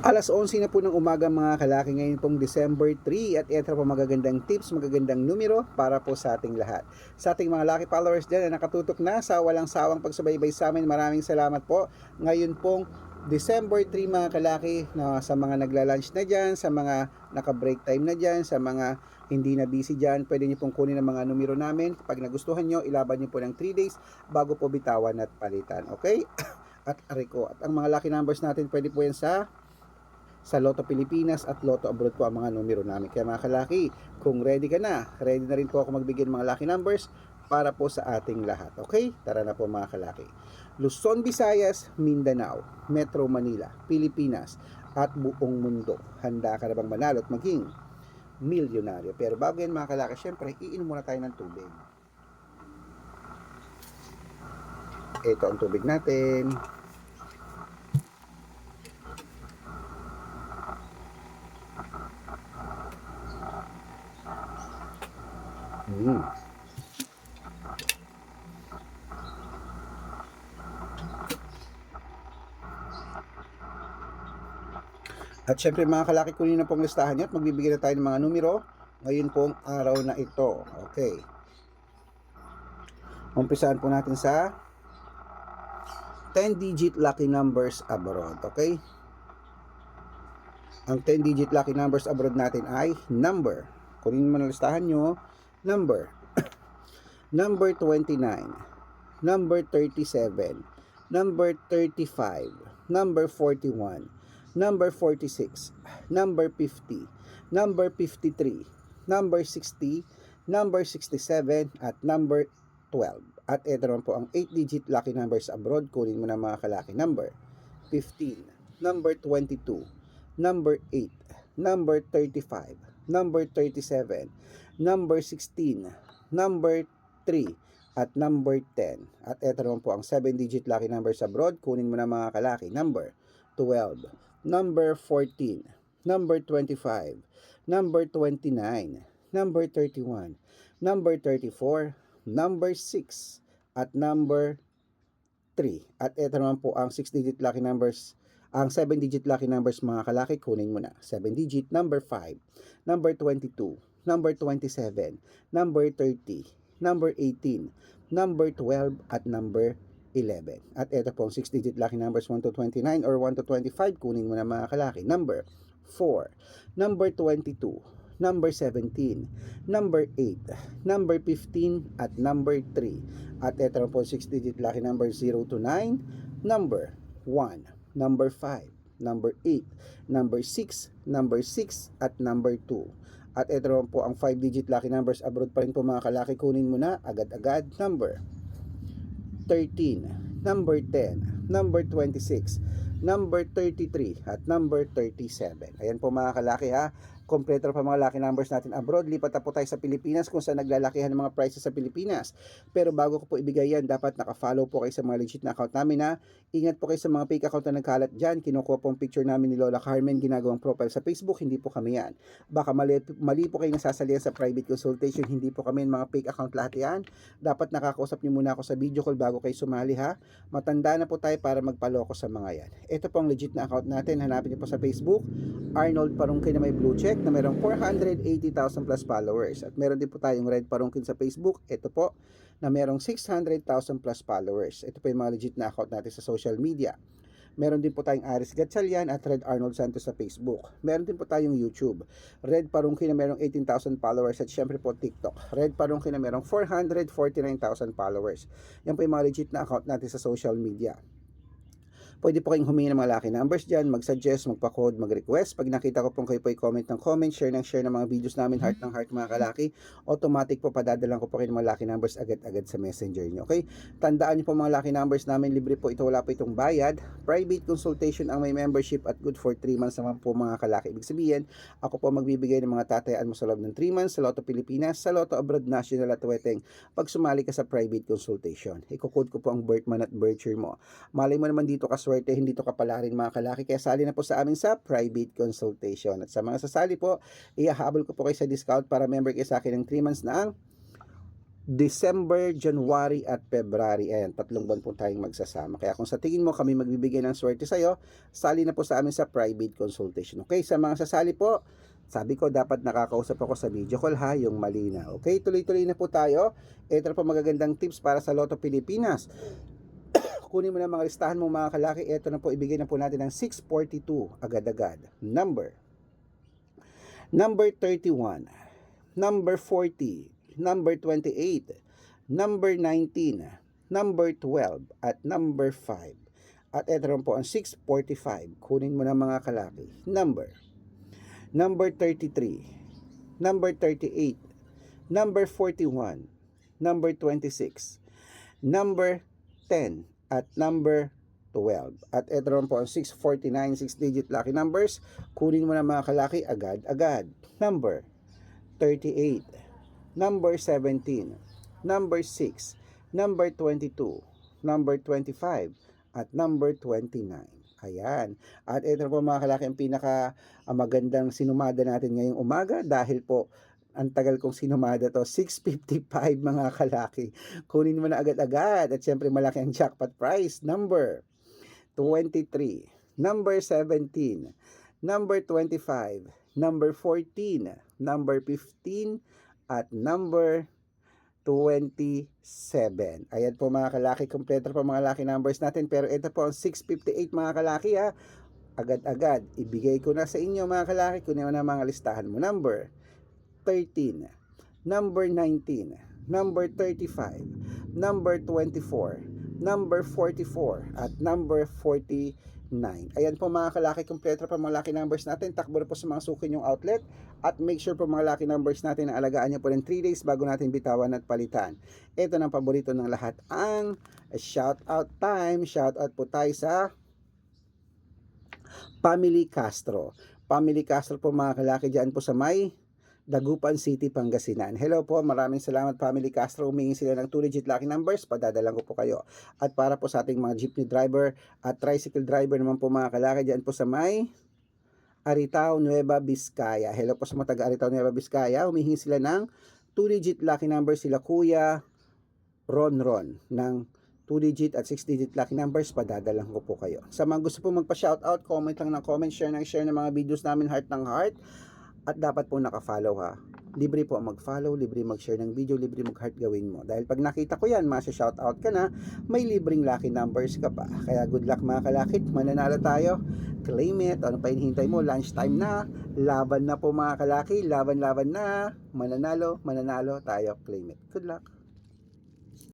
Alas 11 na po ng umaga mga kalaki ngayon pong December 3 at ito po magagandang tips, magagandang numero para po sa ating lahat. Sa ating mga lucky followers dyan na nakatutok na sa walang sawang pagsubaybay sa amin, maraming salamat po. Ngayon pong December 3 mga kalaki, na sa mga nagla-lunch na dyan, sa mga naka-break time na dyan, sa mga hindi na busy dyan, pwede nyo pong kunin ang mga numero namin. Pag nagustuhan nyo, ilaban nyo po ng 3 days bago po bitawan at palitan. Okay? At ariko. At ang mga lucky numbers natin pwede po yan sa Lotto Pilipinas at Lotto Abroad po ang mga numero namin. Kaya mga kalaki, kung ready ka na, ready na rin po ako magbigay ng mga lucky numbers para po sa ating lahat. Okay? Tara na po mga kalaki. Luzon, Visayas, Mindanao, Metro Manila, Pilipinas, at buong mundo. Handa ka na bang manalo at maging milyonaryo? Pero bago yan mga kalaki, syempre, iinom muna tayo ng tubig. Ito ang tubig natin. At syempre mga kalaki, kunin na pong listahan nyo at magbibigay na tayo ng mga numero ngayon pong araw na ito. Okay. Umpisahan po natin sa 10-digit lucky numbers abroad. Okay. Ang 10-digit lucky numbers abroad natin ay number. Kunin mo na listahan nyo. Number. Number 29. Number 37. Number 35. Number 41. Number 46, number 50, number 53, number 60, number 67, at number 12. At ito naman po ang 8-digit lucky numbers abroad. Kunin mo na mga kalaki. Number 15, number 22, number 8, number 35, number 37, number 16, number 3, at number 10. At ito naman po ang 7-digit lucky numbers abroad. Kunin mo na mga kalaki. Number 12, number 14, number 25, number 29, number 31, number 34, number 6, at number 3. At ito naman po ang 6-digit lucky numbers, ang 7-digit lucky numbers mga kalaki. Kunin mo na. 7-digit, number 5, number 22, number 27, number 30, number 18, number 12, at number 11. At ito po ang 6-digit lucky numbers 1 to 29 or 1 to 25. Kunin mo na mga kalaki. Number 4, number 22, number 17, number 8, number 15, at number 3. At ito po ang 6-digit lucky numbers 0 to 9, number 1, number 5, number 8, number 6, number 6, at number 2. At ito po ang 5-digit lucky numbers abroad pa rin po mga kalaki. Kunin mo na agad-agad. Number 13, number 10, number 26, number 33, at number 37. Ayan po mga kalaki ha. Kompleto pa mga lucky numbers natin abroad. Lipat na po tayo sa Pilipinas kung saan naglalakihan ng mga prices sa Pilipinas. Pero bago ko po ibigay yan, dapat naka-follow po kayo sa mga legit na account namin ha. Ingat po kayo sa mga fake account na nagkalat dyan. Kinukuha po ang picture namin ni Lola Carmen, ginagawang profile sa Facebook. Hindi po kami yan. Baka mali po kayo nasasalihan sa private consultation. Hindi po kami mga fake account lahat yan. Dapat nakakausap niyo muna ako sa video call bago kayo sumali ha. Matanda na po tayo para magpaloko sa mga yan. Ito po ang legit na account natin. Hanapin niyo po sa Facebook, Arnold Parungkay na may blue check na mayroong 480,000 plus followers. At meron din po tayong Red Parungkin sa Facebook. Ito po na mayroong 600,000 plus followers. Ito po yung mga legit na account natin sa social media. Meron din po tayong Aris Gatchalian at Red Arnold Santos sa Facebook. Meron din po tayong YouTube, Red Parungkin na merong 18,000 followers, at syempre po TikTok, Red Parungkin na merong 449,000 followers. Yan po yung mga legit na account natin sa social media. Pwede po kayong humingi ng mga lucky numbers dyan, mag-suggest, magpa-code, mag-request. Pag nakita ko pong kayo po i-comment ng comment, share ng mga videos namin, heart ng heart mga kalaki, automatic po padadalan ko po kayo ng mga lucky numbers agad-agad sa messenger nyo. Okay? Tandaan nyo po mga lucky numbers namin, libre po ito, wala po itong bayad. Private consultation ang may membership at good for 3 months naman po mga kalaki. Ibig sabihin, ako po magbibigay ng mga tatayaan mo sa loob ng 3 months sa Lotto Pilipinas, sa Lotto Abroad National at Weteng pag sumali ka sa private consultation. Iko-code ko po ang birth month at birth year mo. Malay mo naman dito kaswerte, hindi to kapalarin mga kalaki, kaya sali na po sa amin sa private consultation. At sa mga sasali po, ihahabol ko po kayo sa discount para member kayo sa akin ng 3 months na ang December, January at February. Ayan, 3 buwan po tayong magsasama. Kaya kung sa tingin mo kami magbibigay ng swerte sa'yo, sali na po sa amin sa private consultation. Okay, sa mga sasali po, sabi ko dapat nakakausap ako sa video call ha, yung malinaw. Okay, tuloy-tuloy na po tayo. Ito na po magagandang tips para sa Lotto Pilipinas. Kunin mo na mga listahan mo mga kalaki. Ito na po, ibigay na po natin ng 642 agad-agad. Number 31, number 40, number 28, number 19, number 12, at number 5. At ito rin po ang 645. Kunin mo na mga kalaki. Number 33, number 38, number 41, number 26, number 10, at number 12. At ito rin po ang 649, 6-digit lucky numbers. Kunin mo na mga kalaki agad-agad. Number 38, number 17, number 6, number 22, number 25, at number 29. Ayan. At ito po mga kalaki ang pinaka magandang sinumada natin ngayong umaga dahil po ang tagal kong sinumada to, 655 mga kalaki. Kunin mo na agad-agad at syempre malaki ang jackpot prize. Number 23, number 17, number 25, number 14, number 15, at number 27. Ayan po mga kalaki, kompleto po mga lucky numbers natin. Pero ito po ang 658 mga kalaki ha. Agad-agad, ibigay ko na sa inyo mga kalaki. Kunin mo na mga listahan mo. Number 13, number 19, number 35, number 24, number 44, at number 49. Ayan po mga kalaki, kompleto pa mga lucky numbers natin. Takbo na po sa mga suki yung outlet. At make sure po mga lucky numbers natin na alagaan nyo po ng 3 days bago natin bitawan at palitan. Ito ng paborito ng lahat, ang shout out time. Shout out po tayo sa Family Castro. Family Castro po mga kalaki, dyan po sa may Dagupan City, Pangasinan. Hello po, maraming salamat Family Castro. Humingi sila ng 2-digit lucky numbers, padadalang ko po kayo. At para po sa ating mga jeepney driver at tricycle driver naman po mga kalaki, dyan po sa may Aritao, Nueva Vizcaya. Hello po sa mga taga Aritao, Nueva Vizcaya. Humihingi sila ng 2-digit lucky numbers, sila Kuya Ron ng 2-digit at 6-digit lucky numbers, padadalang ko po kayo. Sa mga gusto po magpa-shoutout, comment lang ng comment, share ng mga videos namin, heart ng heart. At dapat po naka-follow ha. Libre po mag-follow, libre mag-share ng video, libre mag-heart gawin mo. Dahil pag nakita ko yan, masya-shoutout ka na, may libreng lucky numbers ka pa. Kaya good luck mga kalakit, mananalo tayo. Claim it, ano pa hinihintay mo, lunchtime na, laban na po mga kalaki, laban na, mananalo tayo, claim it. Good luck.